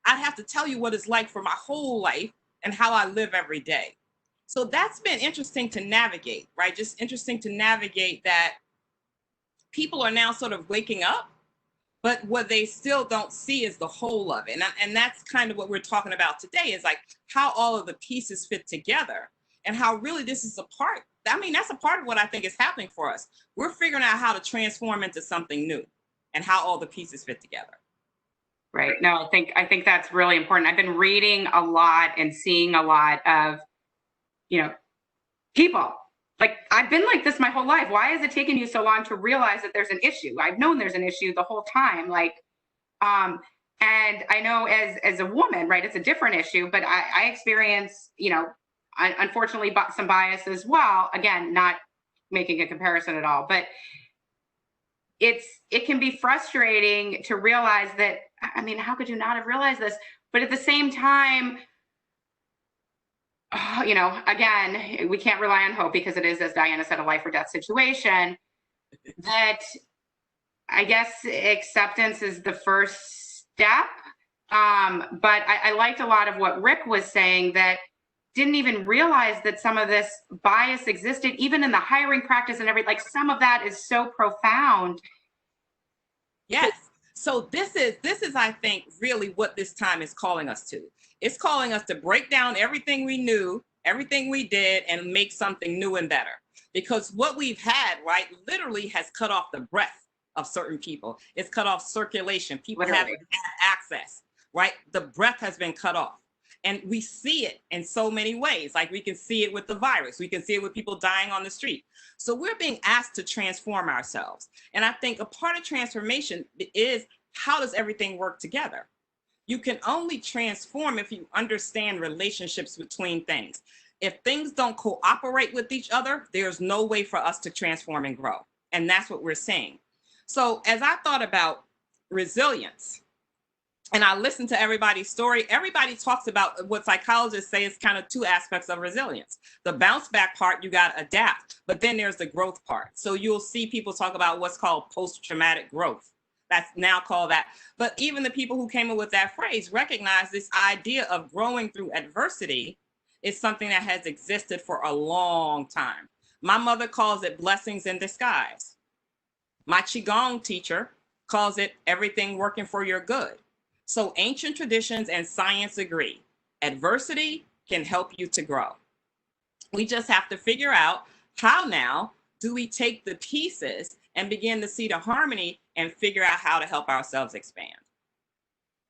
I'd have to tell you what it's like for my whole life and how I live every day. So that's been interesting to navigate, right? Just interesting to navigate that people are now sort of waking up, but what they still don't see is the whole of it. And that's kind of what we're talking about today, is like how all of the pieces fit together and how really this is a part. I mean, that's a part of what I think is happening for us. We're figuring out how to transform into something new and how all the pieces fit together. Right. No, I think that's really important. I've been reading a lot and seeing a lot of, people. Like, I've been like this my whole life. Why has it taken you so long to realize that there's an issue? I've known there's an issue the whole time. Like, and I know as a woman, right, it's a different issue, but I experience, unfortunately, some bias as well. Again, not making a comparison at all, but it can be frustrating to realize that, I mean, how could you not have realized this? But at the same time, again, we can't rely on hope because it is, as Diana said, a life or death situation. That, I guess, acceptance is the first step. But I liked a lot of what Rick was saying, that didn't even realize that some of this bias existed, even in the hiring practice and everything. Like, some of that is so profound. Yes. So this is, I think, really what this time is calling us to. It's calling us to break down everything we knew, everything we did, and make something new and better. Because what we've had, right, literally has cut off the breath of certain people. It's cut off circulation. People haven't had access, right? The breath has been cut off. And we see it in so many ways. Like, we can see it with the virus. We can see it with people dying on the street. So we're being asked to transform ourselves. And I think a part of transformation is, how does everything work together? You can only transform if you understand relationships between things. If things don't cooperate with each other, there's no way for us to transform and grow. And that's what we're saying. So as I thought about resilience, and I listened to everybody's story, everybody talks about what psychologists say is kind of two aspects of resilience. The bounce back part, you got to adapt, but then there's the growth part. So you'll see people talk about what's called post-traumatic growth. That's now called that. But even the people who came up with that phrase recognize this idea of growing through adversity is something that has existed for a long time. My mother calls it blessings in disguise. My Qigong teacher calls it everything working for your good. So ancient traditions and science agree. Adversity can help you to grow. We just have to figure out how now do we take the pieces and begin to see the harmony and figure out how to help ourselves expand.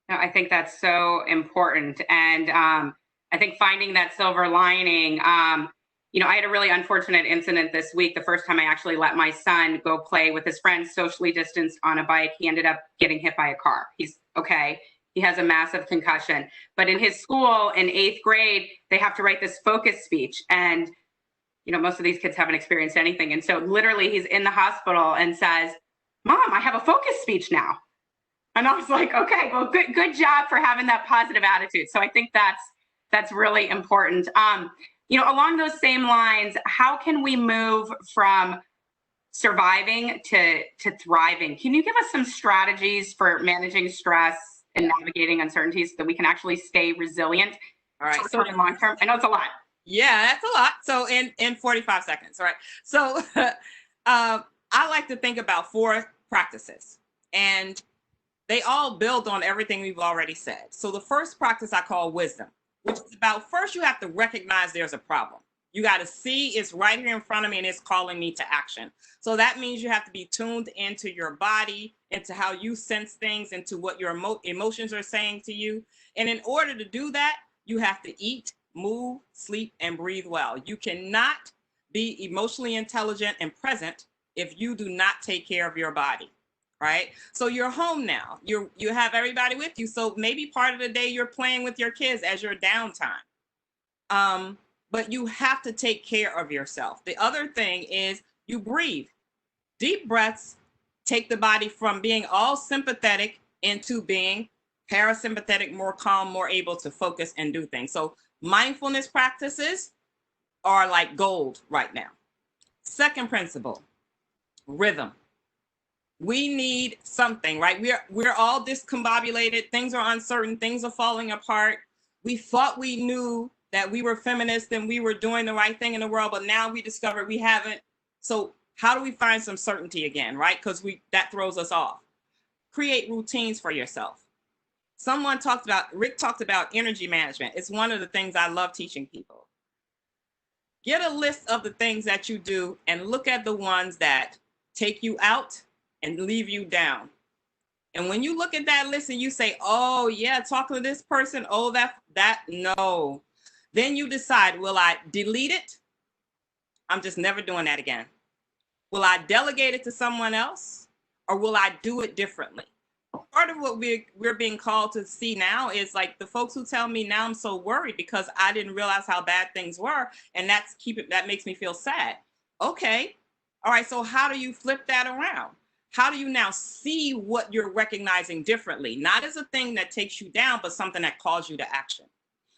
No, I think that's so important. And I think finding that silver lining, I had a really unfortunate incident this week. The first time I actually let my son go play with his friends, socially distanced on a bike, he ended up getting hit by a car. He's okay. He has a massive concussion. But in his school in 8th grade, they have to write this focus speech. And most of these kids haven't experienced anything. And so literally he's in the hospital and says, "Mom, I have a focus speech now." And I was like, okay, well, good job for having that positive attitude. So I think that's really important. Along those same lines, how can we move from surviving to thriving? Can you give us some strategies for managing stress and navigating uncertainties so that we can actually stay resilient? All right. So long term, I know it's a lot. Yeah, that's a lot. So in 45 seconds, right? So I like to think about 4 practices, and they all build on everything we've already said. So the first practice I call wisdom, which is about first you have to recognize there's a problem. You got to see it's right here in front of me and it's calling me to action. So that means you have to be tuned into your body, into how you sense things, into what your emotions are saying to you. And in order to do that, you have to eat, move, sleep, and breathe well. You cannot be emotionally intelligent and present if you do not take care of your body. Right? So you're home now. You have everybody with you. So maybe part of the day you're playing with your kids as your downtime. But you have to take care of yourself. The other thing is you breathe. Deep breaths take the body from being all sympathetic into being parasympathetic, more calm, more able to focus and do things. So mindfulness practices are like gold right now. Second principle, rhythm. We need something, right? We're all discombobulated. Things are uncertain. Things are falling apart. We thought we knew that we were feminists and we were doing the right thing in the world, but now we discovered we haven't. So how do we find some certainty again, right? Because that throws us off. Create routines for yourself. Rick talked about energy management. It's one of the things I love teaching people. Get a list of the things that you do and look at the ones that take you out and leave you down. And when you look at that list and you say, oh yeah, talking to this person, oh no. Then you decide, will I delete it? I'm just never doing that again. Will I delegate it to someone else? Or will I do it differently? Part of what we're being called to see now is like the folks who tell me now I'm so worried because I didn't realize how bad things were. And that makes me feel sad. Okay. All right. So how do you flip that around? How do you now see what you're recognizing differently? Not as a thing that takes you down, but something that calls you to action.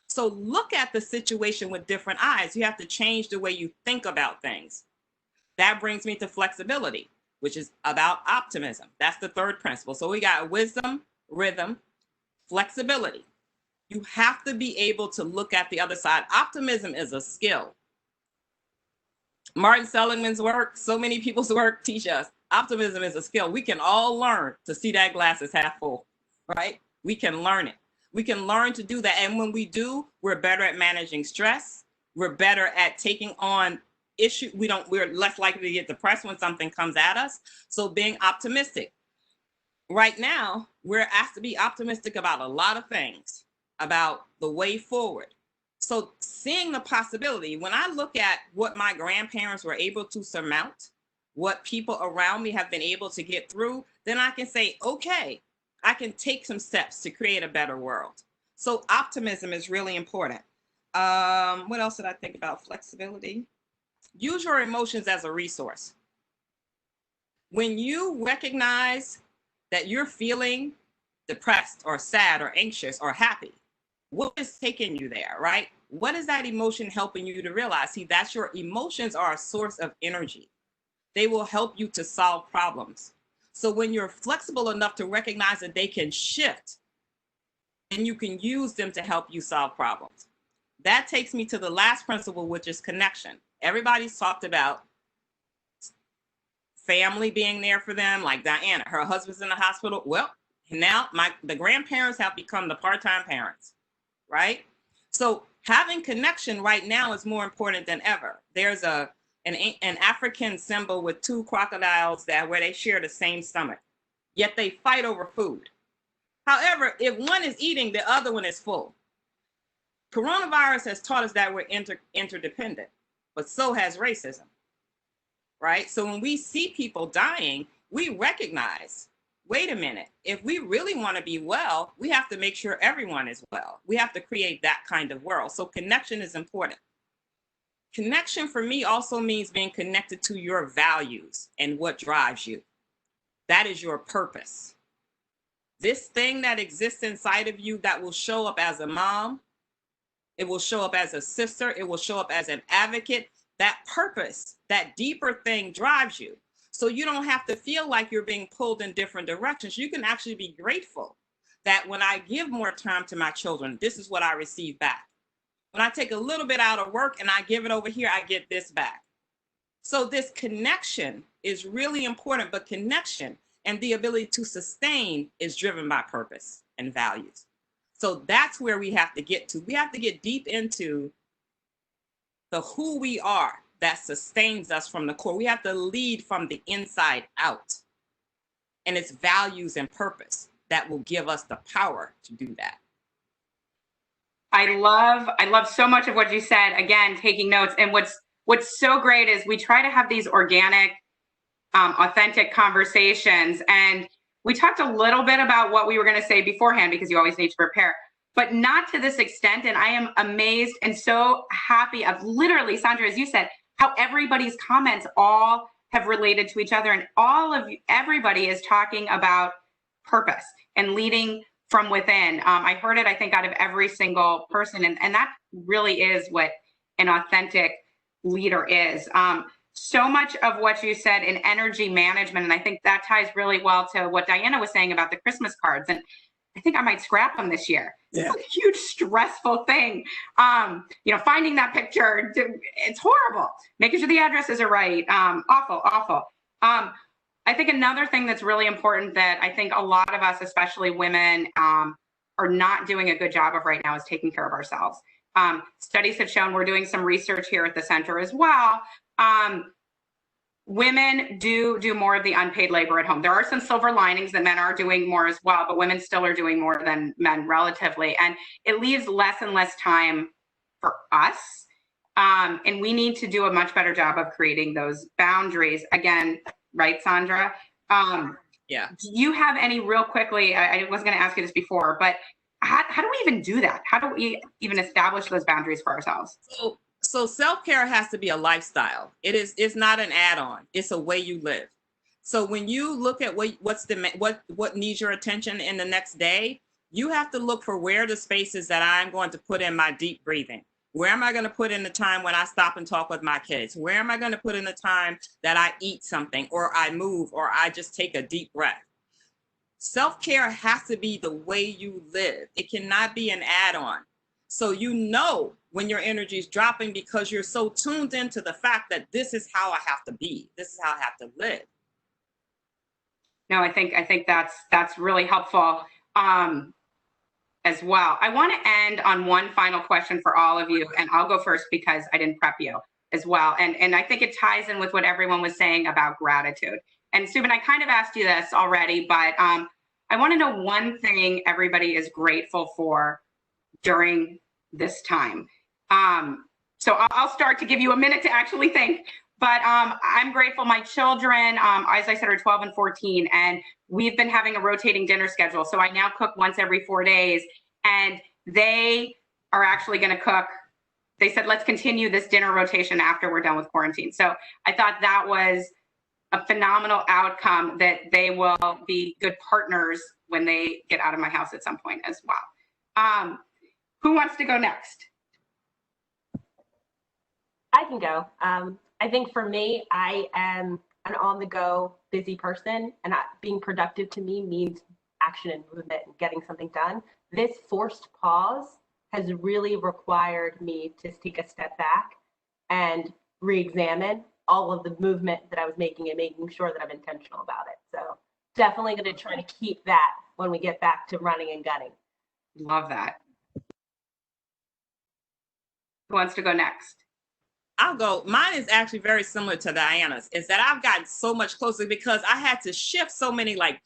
So look at the situation with different eyes. You have to change the way you think about things. That brings me to flexibility, which is about optimism. That's the third principle. So we got wisdom, rhythm, flexibility. You have to be able to look at the other side. Optimism is a skill. Martin Seligman's work, so many people's work teach us optimism is a skill. We can all learn to see that glass is half full, right? We can learn it. We can learn to do that. And when we do, we're better at managing stress. We're better at taking on issues. We're less likely to get depressed when something comes at us. So being optimistic. Right now, we're asked to be optimistic about a lot of things, about the way forward. So seeing the possibility, when I look at what my grandparents were able to surmount, what people around me have been able to get through, then I can say, okay, I can take some steps to create a better world. So optimism is really important. What else did I think about? Flexibility. Use your emotions as a resource. When you recognize that you're feeling depressed or sad or anxious or happy, what is taking you there, right? What is that emotion helping you to realize? See, that's your emotions are a source of energy. They will help you to solve problems. So when you're flexible enough to recognize that they can shift, and you can use them to help you solve problems. That takes me to the last principle, which is connection. Everybody's talked about family being there for them, like Diana, her husband's in the hospital. Well, now the grandparents have become the part-time parents, right? So having connection right now is more important than ever. There's an African symbol with 2 crocodiles where they share the same stomach, yet they fight over food. However, if one is eating, the other one is full. Coronavirus has taught us that we're interdependent, but so has racism, right? So when we see people dying, we recognize, wait a minute, if we really want to be well, we have to make sure everyone is well. We have to create that kind of world. So connection is important. Connection for me also means being connected to your values and what drives you. That is your purpose. This thing that exists inside of you that will show up as a mom, it will show up as a sister, it will show up as an advocate. That purpose, that deeper thing drives you. So you don't have to feel like you're being pulled in different directions. You can actually be grateful that when I give more time to my children, this is what I receive back. When I take a little bit out of work and I give it over here, I get this back. So this connection is really important, but connection and the ability to sustain is driven by purpose and values. So that's where we have to get to. We have to get deep into the who we are that sustains us from the core. We have to lead from the inside out. And it's values and purpose that will give us the power to do that. I love so much of what you said. Again, taking notes. And what's so great is we try to have these organic, authentic conversations. And we talked a little bit about what we were going to say beforehand, because you always need to prepare, but not to this extent. And I am amazed and so happy of literally, Sandra, as you said, how everybody's comments all have related to each other, and everybody is talking about purpose and leading from within. I heard it, I think, out of every single person, and that really is what an authentic leader is. So much of what you said in energy management, and I think that ties really well to what Diana was saying about the Christmas cards, and I think I might scrap them this year. Yeah. It's a huge stressful thing. Finding that picture, it's horrible. Making sure the addresses are right. Awful. I think another thing that's really important that I think a lot of us, especially women, are not doing a good job of right now is taking care of ourselves. Studies have shown, we're doing some research here at the center as well. Women do more of the unpaid labor at home. There are some silver linings that men are doing more as well, but women still are doing more than men relatively. And it leaves less and less time for us. And we need to do a much better job of creating those boundaries. Again, right, Sandra? Yeah. Do you have any real quickly, I was going to ask you this before, but how do we even do that? How do we even establish those boundaries for ourselves? So self-care has to be a lifestyle. It's not an add-on. It's a way you live. So when you look at what needs your attention in the next day, you have to look for where the spaces that I'm going to put in my deep breathing. Where am I going to put in the time when I stop and talk with my kids? Where am I going to put in the time that I eat something, or I move, or I just take a deep breath? Self-care has to be the way you live. It cannot be an add-on. So you know when your energy is dropping because you're so tuned into the fact that this is how I have to be. This is how I have to live. No, I think that's really helpful as well. I want to end on one final question for all of you, and I'll go first because I didn't prep you as well. And I think it ties in with what everyone was saying about gratitude. And Subin, I kind of asked you this already, but I want to know one thing everybody is grateful for during this time. So I'll start to give you a minute to actually think, but I'm grateful. My children, as I said, are 12 and 14, and we've been having a rotating dinner schedule. So I now cook once every 4 days, and they are actually going to cook. They said, let's continue this dinner rotation after we're done with quarantine. So I thought that was a phenomenal outcome, that they will be good partners when they get out of my house at some point as well. Who wants to go next? I can go. I think for me, I am an on-the-go busy person, and being productive to me means action and movement and getting something done. This forced pause has really required me to take a step back and re-examine all of the movement that I was making and making sure that I'm intentional about it. So definitely going to try to keep that when we get back to running and gunning. Love that. Who wants to go next? I'll go. Mine is actually very similar to Diana's, is that I've gotten so much closer because I had to shift so many like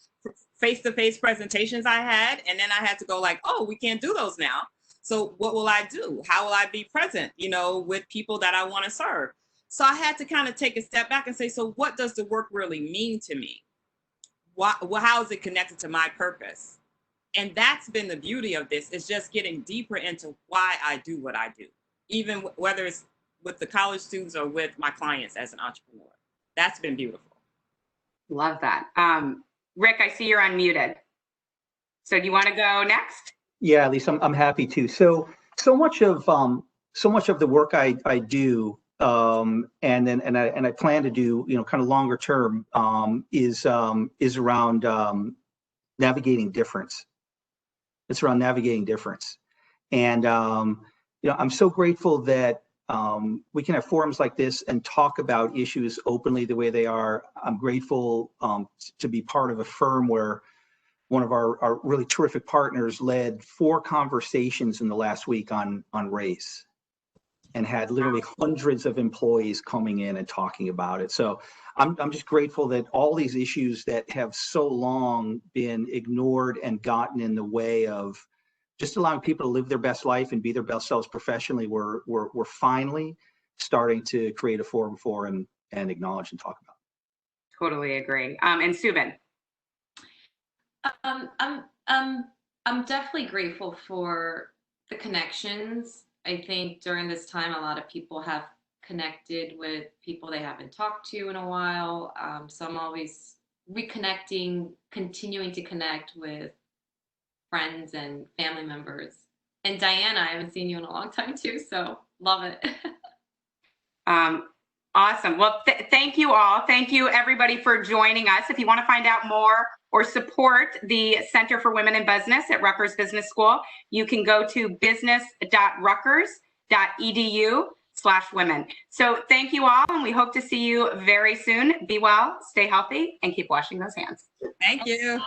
face-to-face presentations I had. And then I had to go like, oh, we can't do those now. So what will I do? How will I be present, with people that I want to serve? So I had to kind of take a step back and say, so what does the work really mean to me? How is it connected to my purpose? And that's been the beauty of this, is just getting deeper into why I do what I do, even whether it's with the college students or with my clients as an entrepreneur. That's been beautiful. Love that. Rick, I see you're unmuted. So do you want to go next? Yeah, at least I'm happy to. So much of the work I do, and I plan to do, kind of longer term, is around navigating difference. It's around navigating difference, and I'm so grateful that we can have forums like this and talk about issues openly the way they are. I'm grateful to be part of a firm where one of our really terrific partners led 4 conversations in the last week on race and had literally hundreds of employees coming in and talking about it. So I'm just grateful that all these issues that have so long been ignored and gotten in the way of just allowing people to live their best life and be their best selves professionally, we're finally starting to create a forum for and acknowledge and talk about. Totally agree. And Subin. I'm definitely grateful for the connections. I think during this time, a lot of people have connected with people they haven't talked to in a while. So I'm always reconnecting, continuing to connect with friends and family members. And Diana, I haven't seen you in a long time too, so love it. Awesome. Well, thank you all. Thank you everybody for joining us. If you want to find out more or support the Center for Women in Business at Rutgers Business School, you can go to business.rutgers.edu/women. So thank you all, and we hope to see you very soon. Be well, stay healthy, and keep washing those hands. Thank you.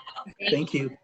Thank you.